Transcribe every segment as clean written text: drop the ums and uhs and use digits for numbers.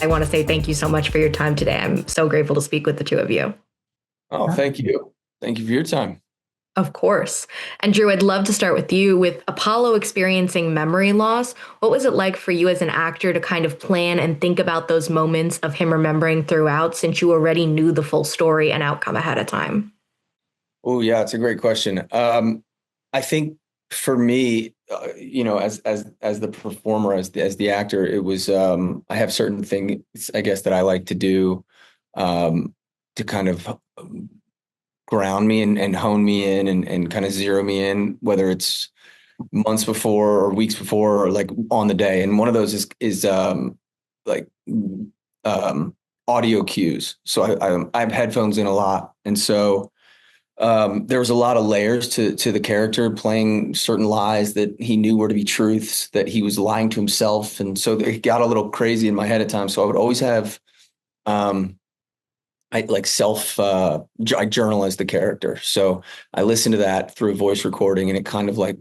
I want to say thank you so much for your time today. I'm so grateful to speak with the two of you. Oh, thank you. Thank you for your time. Of course. And Drew, I'd love to start with you. With Apollo experiencing memory loss, what was it like for you as an actor to kind of plan and think about those moments of him remembering throughout, since you already knew the full story and outcome ahead of time? Oh, yeah, it's a great question. I think for me, as the performer, as the actor, it was I have certain things, I guess, that I like to do to kind of ground me and hone me in and kind of zero me in, whether it's months before or weeks before or like on the day. And one of those is like um, audio cues. So I have headphones in a lot, and so there was a lot of layers to the character playing certain lies that he knew were to be truths, that he was lying to himself, and so it got a little crazy in my head at times. So I would always have um, I like I journal as the character. So I listen to that through a voice recording, and it kind of like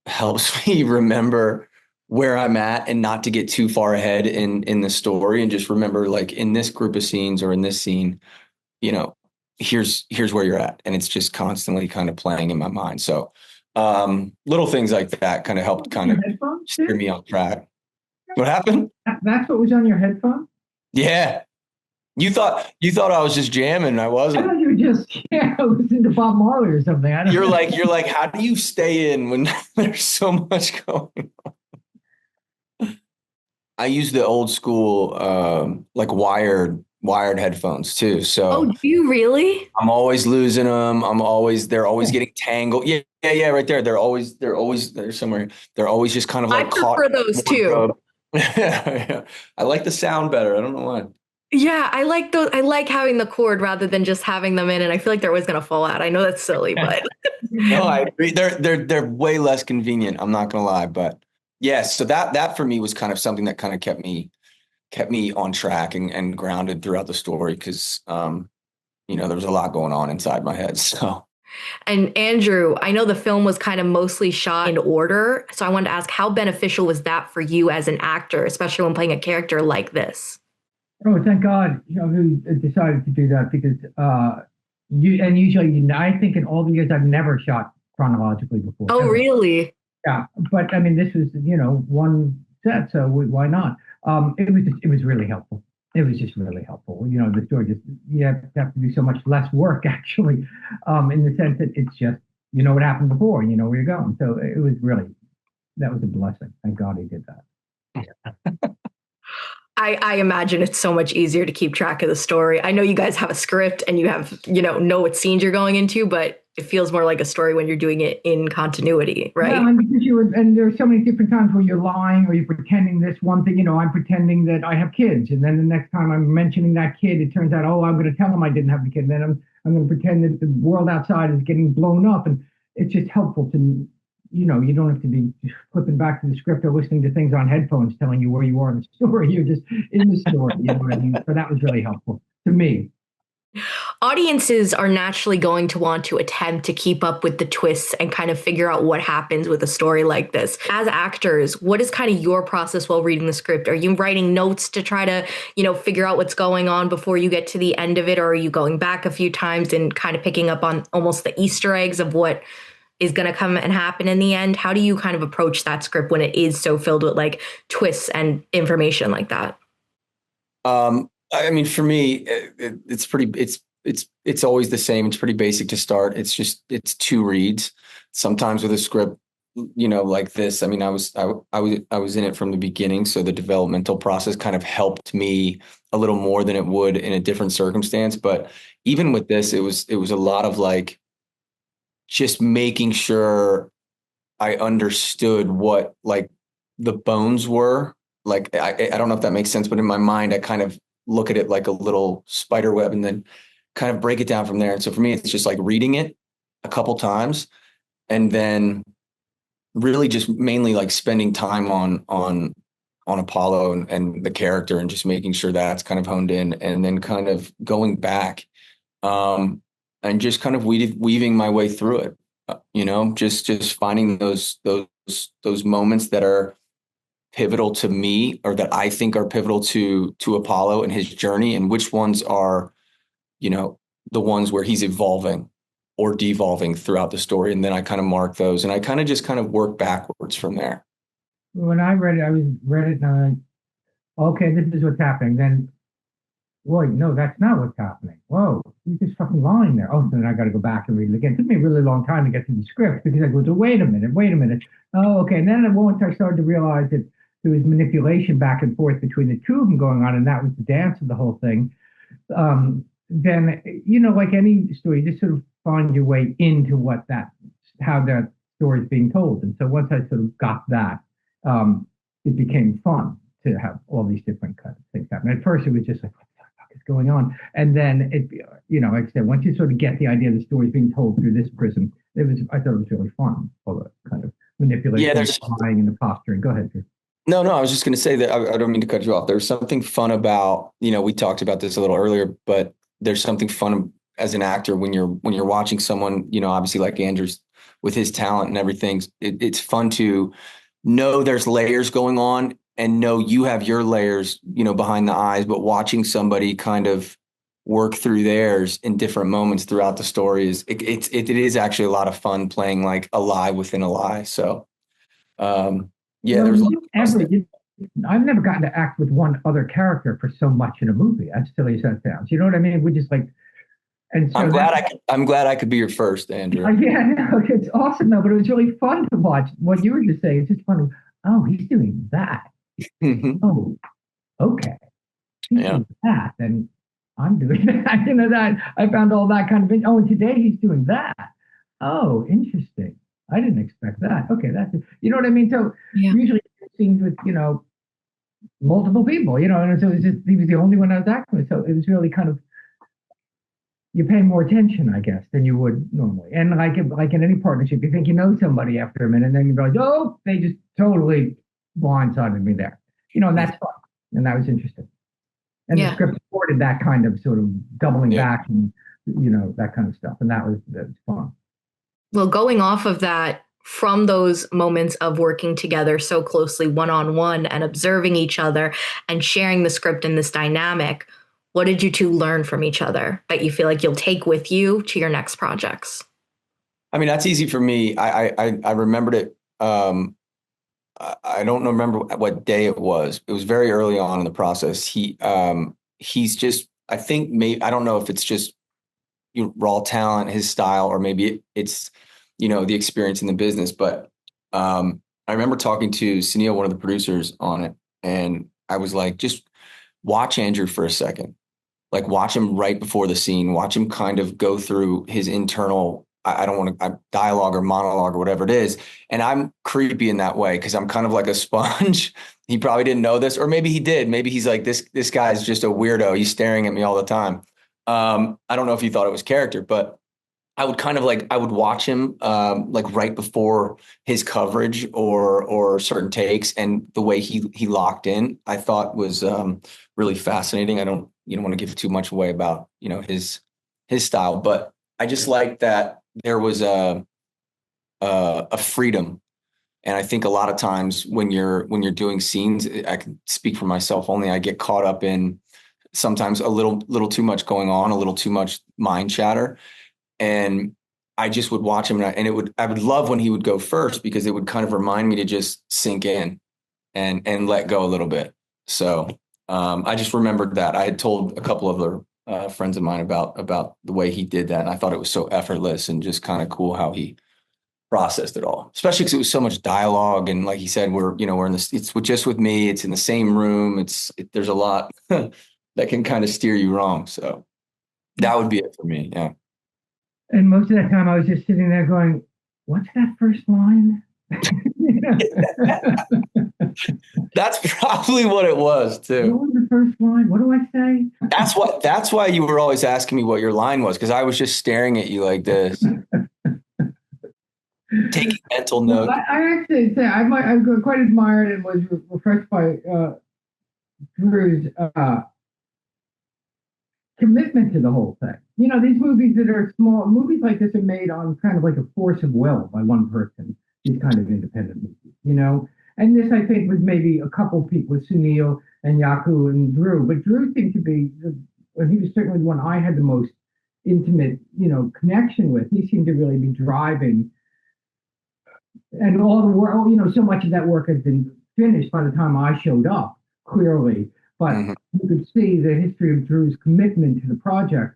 helps me remember where I'm at and not to get too far ahead in the story, and just remember, like, in this group of scenes or in this scene, you know, here's where you're at. And it's just constantly kind of playing in my mind. So little things like that kind of helped kind Your of headphones steer too? me on track. What happened? That's what was on your headphone? Yeah. You thought I was just jamming. I I wasn't. thought you were just listening to Bob Marley or something. I don't You're know. like, you're like, how do you stay in when there's so much going? I use the old school, like wired headphones too. Oh, So do you really? I'm always losing them. They're always getting tangled. Yeah, yeah, yeah, right there. They're somewhere. They're always just kind of I like caught prefer in those too. wardrobe. Yeah. I like the sound better. I don't know why. Yeah, I like those. I like having the cord rather than just having them in, and I feel like they're always gonna fall out. I know that's silly, but No, I agree. They're way less convenient. I'm not gonna lie, but yeah. So that for me was kind of something that kind of kept me on track and grounded throughout the story because there was a lot going on inside my head. So and Andrew, I know the film was kind of mostly shot in order, so I wanted to ask how beneficial was that for you as an actor, especially when playing a character like this? Oh, thank God, who decided to do that because usually, I think in all the years I've never shot chronologically before, Oh, ever. really? Yeah, but I mean, this was, one set, so why not? It was really helpful. It was just really helpful. The story just, you have to do so much less work actually, in the sense that it's just, you know what happened before, you know where you're going. So it was really, that was a blessing. Thank God he did that. I imagine it's so much easier to keep track of the story. I know you guys have a script and you have, know what scenes you're going into, but it feels more like a story when you're doing it in continuity, Well, right? and because and there are so many different times where you're lying or you're pretending this one thing, I'm pretending that I have kids. And then the next time I'm mentioning that kid, it turns out, oh, I'm going to tell them I didn't have the kid. And then I'm going to pretend that the world outside is getting blown up. And it's just helpful to, you don't have to be flipping back to the script or listening to things on headphones telling you where you are in the story. You're just in the story. You know what I mean? So that was really helpful to me. Audiences are naturally going to want to attempt to keep up with the twists and kind of figure out what happens with a story like this. As actors, what is kind of your process while reading the script? Are you writing notes to try to, figure out what's going on before you get to the end of it? Or are you going back a few times and kind of picking up on almost the Easter eggs of what is going to come and happen in the end? How do you kind of approach that script when it is so filled with like twists and information like that? I mean, for me, it's always the same. It's pretty basic to start. It's two reads. Sometimes with a script, like this. I mean, I was in it from the beginning, so the developmental process kind of helped me a little more than it would in a different circumstance. But even with this, it was a lot of like just making sure I understood what like the bones were. Like I don't know if that makes sense, but in my mind, I kind of look at it like a little spider web and then kind of break it down from there. And so for me, it's just like reading it a couple times and then really just mainly like spending time on Apollo and the character and just making sure that's kind of honed in and then kind of going back and just kind of weaving my way through it. Just finding those moments that are pivotal to me, or that I think are pivotal to Apollo and his journey, and which ones are, the ones where he's evolving or devolving throughout the story. And then I kind of mark those, and I kind of just kind of work backwards from there. When I read it, read it and I went, okay, this is what's happening. Then, wait, no, that's not what's happening. Whoa, he's just fucking lying there. Oh, so then I got to go back and read it again. It took me a really long time to get through the script because I go, wait a minute. Oh, okay. And then once I started to realize that there was manipulation back and forth between the two of them going on, and that was the dance of the whole thing. Then, like any story, you just sort of find your way into how that story is being told. And so once I sort of got that, it became fun to have all these different kinds of things happen. At first, it was just like, what the fuck is going on? And then like I said, once you sort of get the idea the story is being told through this prism, I thought it was really fun. All the kind of manipulation, lying, and the posturing. Go ahead, Drew. No, I was just going to say that I don't mean to cut you off. There's something fun about, we talked about this a little earlier, but there's something fun as an actor when you're watching someone, obviously like Andrew's with his talent and everything. It's fun to know there's layers going on and know you have your layers, behind the eyes, but watching somebody kind of work through theirs in different moments throughout the story it is actually a lot of fun playing like a lie within a lie. So, there's I've never gotten to act with one other character for so much in a movie, as silly as that sounds. You know what I mean? We just like, and so I'm glad I could be your first, Andrew. Yeah, no, it's awesome though, but it was really fun to watch. What you were just saying, it's just fun. Oh, he's doing that. Oh, okay. He's doing that, and I'm doing that. That I found all that kind of. And today he's doing that. Oh, interesting. I didn't expect that. Okay, that's it. You know what I mean? So usually scenes with, multiple people, and so he was the only one I was acting with. So it was really kind of, you pay more attention, I guess, than you would normally. And like in any partnership, you think you know somebody after a minute, and then you're like, oh, they just totally blindsided me there. And that's fun. And that was interesting. And the script supported that kind of sort of doubling back and, that kind of stuff. And that was fun. Well, going off of that, from those moments of working together so closely one-on-one and observing each other and sharing the script in this dynamic, what did you two learn from each other that you feel like you'll take with you to your next projects? I mean, that's easy for me. I remembered it. I don't remember what day it was. It was very early on in the process. He's just, I think maybe, I don't know if it's just raw talent, his style, or maybe it's, the experience in the business. But I remember talking to Sunil, one of the producers on it, and I was like, just watch Andrew for a second. Like, watch him right before the scene, watch him kind of go through his internal, I don't want to, dialogue or monologue or whatever it is. And I'm creepy in that way because I'm kind of like a sponge. He probably didn't know this, or maybe he did. Maybe he's like, this guy's just a weirdo. He's staring at me all the time. I don't know if he thought it was character, but I would kind of I would watch him like right before his coverage or certain takes, and the way he locked in, I thought was really fascinating. I don't want to give too much away about his style, but I just like that there was a freedom. And I think a lot of times when you're doing scenes, I can speak for myself only, I get caught up in sometimes a little too much going on, a little too much mind chatter. And I just would watch him, and I would love when he would go first, because it would kind of remind me to just sink in and let go a little bit. So I just remembered that I had told a couple of other friends of mine about the way he did that. And I thought it was so effortless and just kind of cool how he processed it all, especially because it was so much dialogue. And like he said, we're in this, it's just with me, it's in the same room. There's a lot that can kind of steer you wrong. So that would be it for me. Yeah. And most of that time I was just sitting there going, what's that first line? That's probably what it was too. What was the first line? What do I say? That's why you were always asking me what your line was, because I was just staring at you like this. Taking mental notes. I actually say I quite admired and was refreshed by Drew's commitment to the whole thing. These movies that are small, movies like this are made on kind of like a force of will by one person, these kind of independent movies, And this, I think, was maybe a couple people, Sunil and Yaku and Drew. But Drew seemed to be, well, he was certainly the one I had the most intimate, connection with. He seemed to really be driving. And all the work, so much of that work had been finished by the time I showed up, clearly. But you could see the history of Drew's commitment to the project,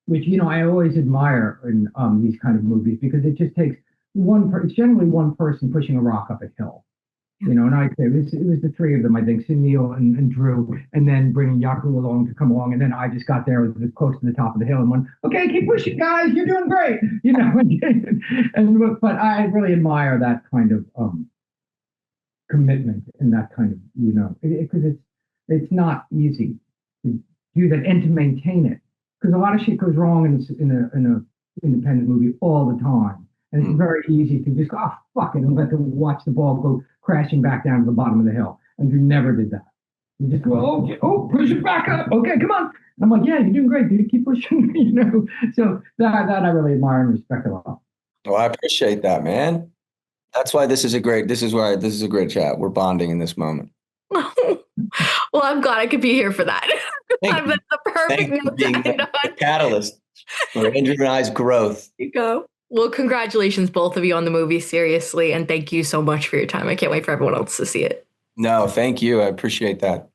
which, I always admire in these kind of movies, because it just takes it's generally one person pushing a rock up a hill. And I say it was the three of them, I think, Sunil and Drew, and then bringing Yaku along to come along. And then I just got there, was close to the top of the hill and went, okay, keep pushing, guys, you're doing great. But I really admire that kind of commitment and that kind of, because it's not easy to do that and to maintain it. Because a lot of shit goes wrong in a independent movie all the time. And it's very easy to just go, oh, fuck it, and watch the ball go crashing back down to the bottom of the hill. And you never did that. You just go, okay, push it back up. Okay, come on. And I'm like, yeah, you're doing great, dude. Keep pushing, So that I really admire and respect a lot. Well, I appreciate that, man. That's why this is a great chat. We're bonding in this moment. Well, I'm glad I could be here for that. That's the perfect note to end on. The catalyst for Andrew and I's growth. There you go. Well, congratulations, both of you, on the movie, seriously. And thank you so much for your time. I can't wait for everyone else to see it. No, thank you. I appreciate that.